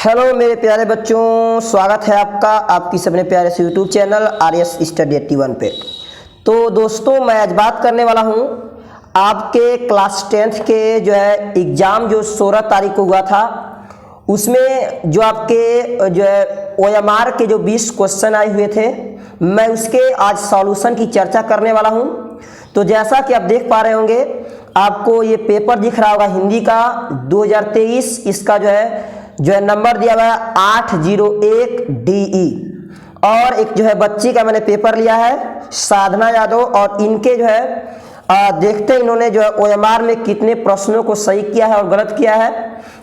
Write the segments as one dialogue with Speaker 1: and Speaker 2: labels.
Speaker 1: Hello मेरे प्यारे बच्चों, स्वागत है आपका आपकी सबने प्यारे से यूट्यूब चैनल आरएस स्टडी 81 पे। तो दोस्तों, मैं आज बात करने वाला हूँ आपके क्लास 10th के जो है एग्ज़ाम जो 16 तारीख को हुआ था, उसमें जो आपके जो है OMR के जो 20 क्वेश्चन आए हुए थे, मैं उसके आज सॉल्यूशन की चर्चा करने वाला हूँ। तो जैसा कि आप देख पा रहे होंगे, आपको ये पेपर दिख रहा होगा हिंदी का 2023, इसका जो है नंबर दिया हुआ है 801 DE। और एक जो है बच्ची का मैंने पेपर लिया है साधना यादव, और इनके जो है देखते हैं इन्होंने जो है OMR में कितने प्रश्नों को सही किया है और गलत किया है।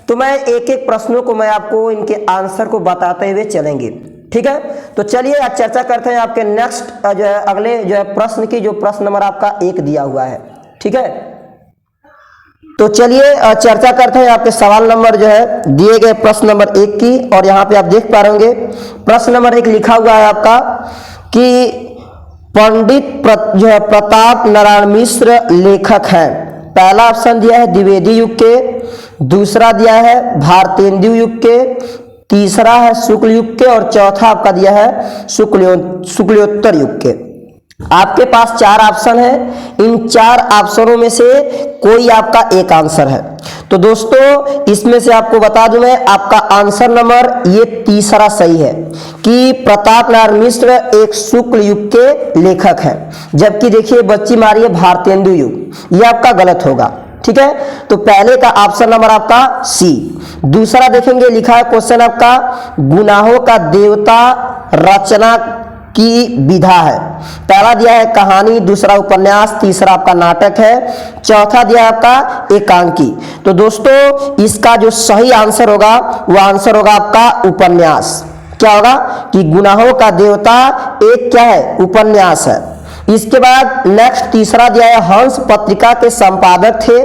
Speaker 1: तो मैं एक एक प्रश्नों को मैं आपको इनके आंसर को बताते हुए चलेंगे, ठीक है। तो चलिए आज चर्चा करते हैं आपके नेक्स्ट जो है अगले जो है प्रश्न की, जो प्रश्न नंबर आपका 1 दिया हुआ है, ठीक है। तो चलिए चर्चा करते हैं आपके सवाल नंबर जो है दिए गए प्रश्न नंबर 1 की। और यहाँ पे आप देख पा रहे होंगे प्रश्न नंबर 1 लिखा हुआ है आपका कि पंडित जो है प्रताप नारायण मिश्र लेखक हैं। पहला ऑप्शन दिया है द्विवेदी युग के, दूसरा दिया है भारतेंदु युग के, तीसरा है शुक्ल युग के, और चौथा आपका दिया है शुक्लोत्तर युग के। आपके पास 4 ऑप्शन है, इन 4 ऑप्शनों में से कोई आपका एक आंसर है। तो दोस्तों, इसमें से आपको बता दूं मैं, आपका आंसर नंबर ये तीसरा सही है कि प्रताप नारायण मिश्र एक शुक्ल युग के लेखक हैं। जबकि देखिए बच्ची मारी है भारतेंदु युग, ये आपका गलत होगा, ठीक है। तो पहले का ऑप्शन नंबर आपका सी। दूसरा देखेंगे लिखा है क्वेश्चन आपका गुनाहों का देवता रचना की विधा है। पहला दिया है कहानी, दूसरा उपन्यास, तीसरा आपका नाटक है, चौथा दिया है आपका एकांकी। तो दोस्तों, इसका जो सही आंसर होगा वो आंसर होगा आपका उपन्यास। क्या होगा कि गुनाहों का देवता एक क्या है, उपन्यास है। इसके बाद नेक्स्ट तीसरा दिया है हंस पत्रिका के संपादक थे।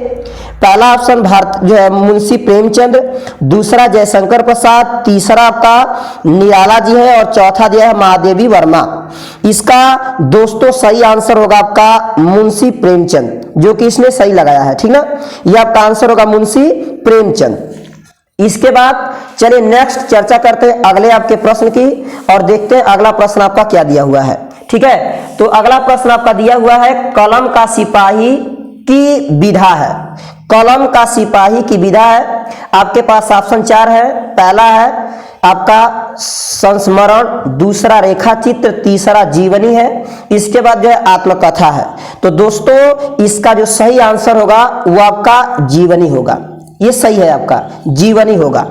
Speaker 1: पहला ऑप्शन भारत जो है मुंशी प्रेमचंद, दूसरा जयशंकर प्रसाद, तीसरा आपका निराला जी है, और चौथा दिया है महादेवी वर्मा। इसका दोस्तों सही आंसर होगा आपका मुंशी प्रेमचंद, जो कि इसने सही लगाया है, ठीक ना। यह आपका आंसर होगा मुंशी प्रेमचंद। इसके बाद चलिए नेक्स्ट चर्चा करते हैं अगले आपके प्रश्न की, और देखते हैं अगला प्रश्न आपका क्या दिया हुआ है, ठीक है। तो अगला प्रश्न आपका दिया हुआ है कलम का सिपाही की विधा है। कलम का सिपाही की विधा है। आपके पास ऑप्शन 4 है। पहला है आपका संस्मरण, दूसरा रेखा चित्र, तीसरा जीवनी है, इसके बाद जो है आत्मकथा है। तो दोस्तों, इसका जो सही आंसर होगा वो आपका जीवनी होगा। ये सही है, आपका जीवनी होगा,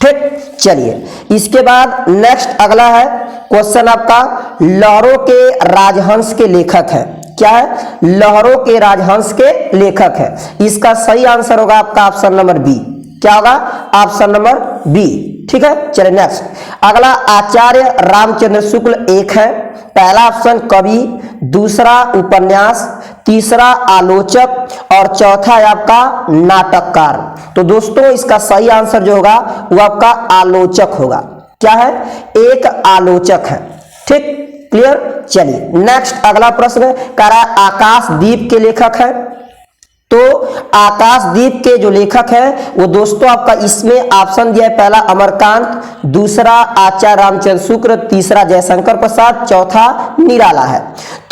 Speaker 1: ठीक। चलिए इसके बाद नेक्स्ट अगला है क्वेश्चन आपका लहरों के राजहंस के लेखक है। क्या है, लहरों के राजहंस के लेखक है। इसका सही आंसर होगा आपका ऑप्शन नंबर बी। क्या होगा, ऑप्शन नंबर बी, ठीक है। चलिए नेक्स्ट अगला आचार्य रामचंद्र शुक्ल एक है। पहला ऑप्शन कवि, दूसरा उपन्यास, तीसरा आलोचक, और चौथा है आपका नाटककार। तो दोस्तों, इसका सही आंसर जो होगा वो आपका आलोचक होगा। क्या है, एक आलोचक है, ठीक, क्लियर। चलिए नेक्स्ट अगला प्रश्न कह रहा है आकाशदीप के लेखक है। तो आकाशदीप के जो लेखक है वो दोस्तों आपका इसमें ऑप्शन दिया है, पहला अमरकांत, दूसरा आचार्य रामचंद्र शुक्ल, तीसरा जयशंकर प्रसाद, चौथा निराला है।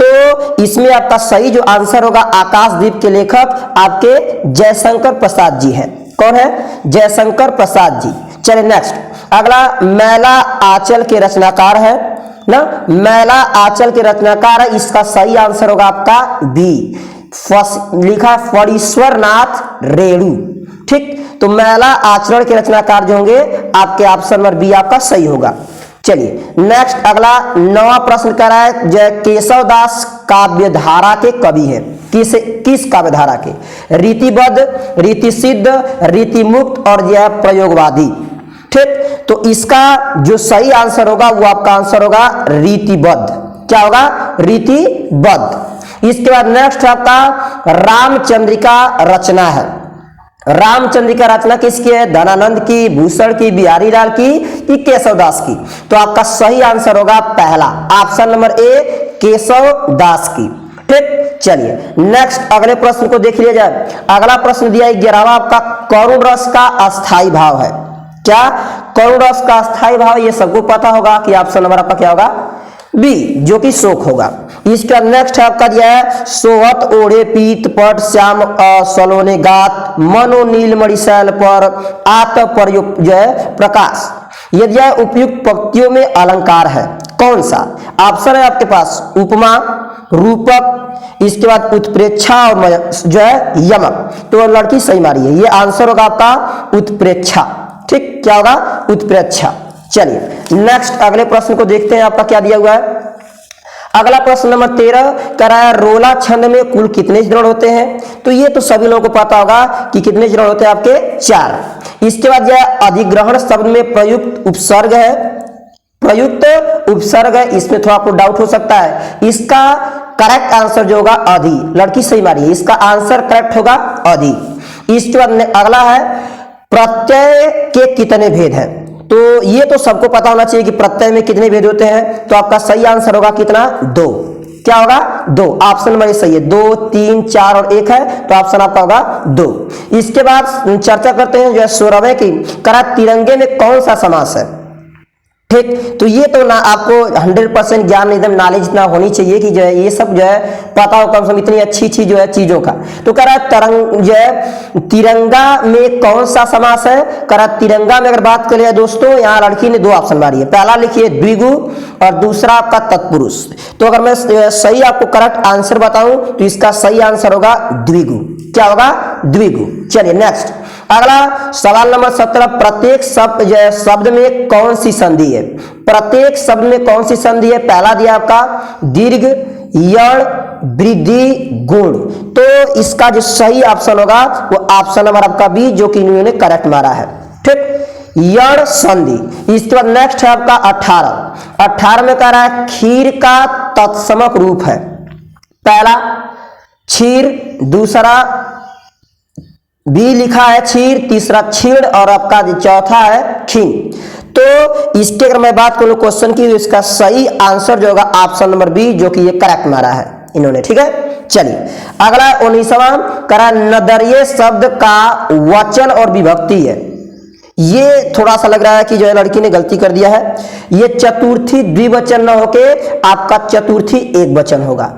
Speaker 1: तो इसमें आपका सही जो आंसर होगा आकाशदीप के लेखक आपके जयशंकर प्रसाद जी हैं। कौन है, जयशंकर प्रसाद जी। चलिए नेक्स्ट अगला मैला आंचल के रचनाकार है ना, मैला आंचल के रचनाकार है। इसका सही आंसर होगा आपका बी, लिखा फणीश्वर नाथ रेणु, ठीक। तो मैला आचरण के रचनाकार जो होंगे आपके ऑप्शन नंबर बी आपका सही होगा। चलिए नेक्स्ट अगला 9वां प्रश्न कर रहा है जय केशवदास काव्यधारा के कवि हैं। किस काव्यधारा के, रीतिबद्ध, रीति सिद्ध, रीति मुक्त, और यह प्रयोगवादी, ठीक। तो इसका जो सही आंसर होगा वो आपका आंसर होगा रीतिबद्ध। क्या होगा, रीतिबद्ध। इसके बाद नेक्स्ट आपका रामचंद्रिका रचना है। रामचंद्रिका रचना किसकी है, धनानंद की, भूषण की, बिहारी लाल की, कि केशवदास की। तो आपका सही आंसर होगा पहला, ऑप्शन नंबर ए, केशवदास की, ठीक। चलिए नेक्स्ट अगले प्रश्न को देख लिया जाए। अगला प्रश्न दिया है 11वां आपका करुण रस का अस्थाई भाव है। क्या, करुण रस का अस्थाई भाव ये सबको पता होगा कि ऑप्शन नंबर आपका क्या होगा बी, जो कि शोक होगा। इसका नेक्स्ट है आपका दिया है सोहत ओढ़े पीत पट श्याम सलोने गात मनो नील मणिशैल पर आत प्रयुक्त जो है प्रकाश। यदि यह उपयुक्त पंक्तियों में अलंकार है कौन सा? ऑप्शन है आपके पास उपमा, रूपक, इसके बाद उत्प्रेक्षा और जो है यमक। तो लड़की सही मारी है, ये आंसर होगा आपका उत्प्रेक्षा। ठीक, क्या होगा? उत्प्रेक्षा। चलिए नेक्स्ट अगले प्रश्न को देखते हैं, आपका क्या दिया हुआ है। अगला प्रश्न नंबर 13 कराया रोला छंद में कुल कितने चरण होते हैं? तो ये तो सभी लोगों को पता होगा कि कितने चरण होते हैं आपके 4। इसके बाद यह अधिग्रहण शब्द में प्रयुक्त उपसर्ग है, प्रयुक्त उपसर्ग है, इसमें थोड़ा आपको डाउट हो सकता है। इसका करेक्ट आंसर जो होगा अधि, लड़की सही मारी है, इसका आंसर करेक्ट होगा अधि। इसके बाद अगला है प्रत्यय के कितने भेद हैं? तो ये तो सबको पता होना चाहिए कि प्रत्यय में कितने भेद होते हैं। तो आपका सही आंसर होगा कितना? 2। क्या होगा? 2। ऑप्शन नंबर सही है, 2, 3, 4 और 1 है, तो ऑप्शन आपका होगा 2। इसके बाद चर्चा करते हैं जो है 16वें की, करा तिरंगे में कौन सा समास है? ठीक, तो ये तो ना आपको 100% ज्ञान एकदम नॉलेज इतना होनी चाहिए कि जो है ये सब जो है पता हो, कम से कम इतनी अच्छी चीज जो है चीजों का। तो कह रहा है तरंग जो है तिरंगा में कौन सा समास है? कह रहा है तिरंगा में अगर बात करें दोस्तों, यहाँ लड़की ने 2 ऑप्शन मारी है, पहला लिखिए द्विगु और दूसरा आपका तत्पुरुष। तो अगर मैं सही आपको करेक्ट आंसर बताऊं तो इसका सही आंसर होगा द्विगु। क्या होगा? द्विगु। चलिए नेक्स्ट अगला सवाल नंबर 17, प्रत्येक शब्द में कौन सी संधि है? प्रत्येक शब्द में कौन सी संधि है? पहला दिया आपका दीर्घ, यण, वृद्धि, गुण। तो इसका जो सही ऑप्शन होगा वो ऑप्शन नंबर आपका बी, जो कि इन्होंने करेक्ट मारा है। ठीक, यण संधि। इसके बाद नेक्स्ट है आपका 18 में कह रहा है खीर का तत्समक रूप है। पहला क्षीर, दूसरा बी लिखा है क्षीर, तीसरा क्षीण और आपका चौथा है क्षीण। तो इसके अगर मैं बात करूं क्वेश्चन की, तो इसका सही आंसर जो होगा ऑप्शन नंबर बी, जो कि ये करेक्ट मारा है इन्होंने। ठीक है, चलिए अगला 19वां करा नदरिये शब्द का वचन और विभक्ति है। ये थोड़ा सा लग रहा है कि जो है लड़की ने गलती कर दिया है, ये चतुर्थी द्विवचन न होके आपका चतुर्थी एक वचन होगा।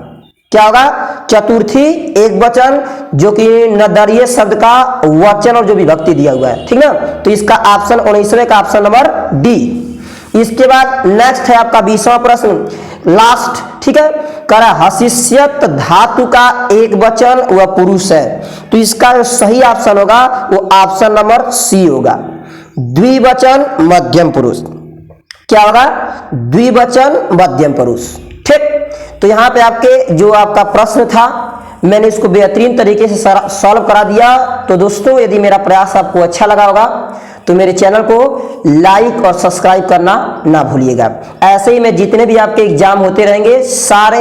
Speaker 1: क्या होगा? चतुर्थी एक वचन, जो कि नदरिये शब्द का वचन और जो विभक्ति दिया हुआ है। ठीक ना, तो इसका ऑप्शन 19वें का ऑप्शन नंबर डी। इसके बाद नेक्स्ट है आपका 20वां प्रश्न, लास्ट। ठीक है, करा हसिष्यत धातु का एक वचन वह पुरुष है। तो इसका जो सही ऑप्शन होगा वो ऑप्शन नंबर सी होगा, द्विवचन मध्यम पुरुष। क्या होगा? द्विवचन मध्यम पुरुष। ठीक, तो यहाँ पे आपके जो आपका प्रश्न था मैंने इसको बेहतरीन तरीके से सॉल्व करा दिया। तो दोस्तों यदि मेरा प्रयास आपको अच्छा लगा होगा तो मेरे चैनल को लाइक और सब्सक्राइब करना ना भूलिएगा। ऐसे ही मैं जितने भी आपके एग्जाम होते रहेंगे, सारे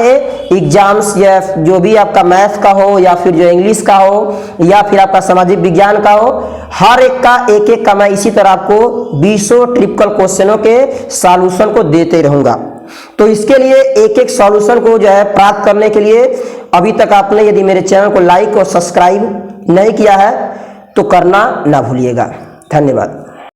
Speaker 1: एग्जाम्स या जो भी आपका मैथ का हो या फिर जो इंग्लिश का हो या फिर आपका सामाजिक विज्ञान का हो, हर एक का एक का मैं इसी तरह आपको 20 ट्रिपल क्वेश्चनों के सॉल्यूशन को देते रहूंगा। तो इसके लिए एक सॉल्यूशन को जो है प्राप्त करने के लिए अभी तक आपने यदि मेरे चैनल को लाइक और सब्सक्राइब नहीं किया है तो करना ना भूलिएगा। धन्यवाद।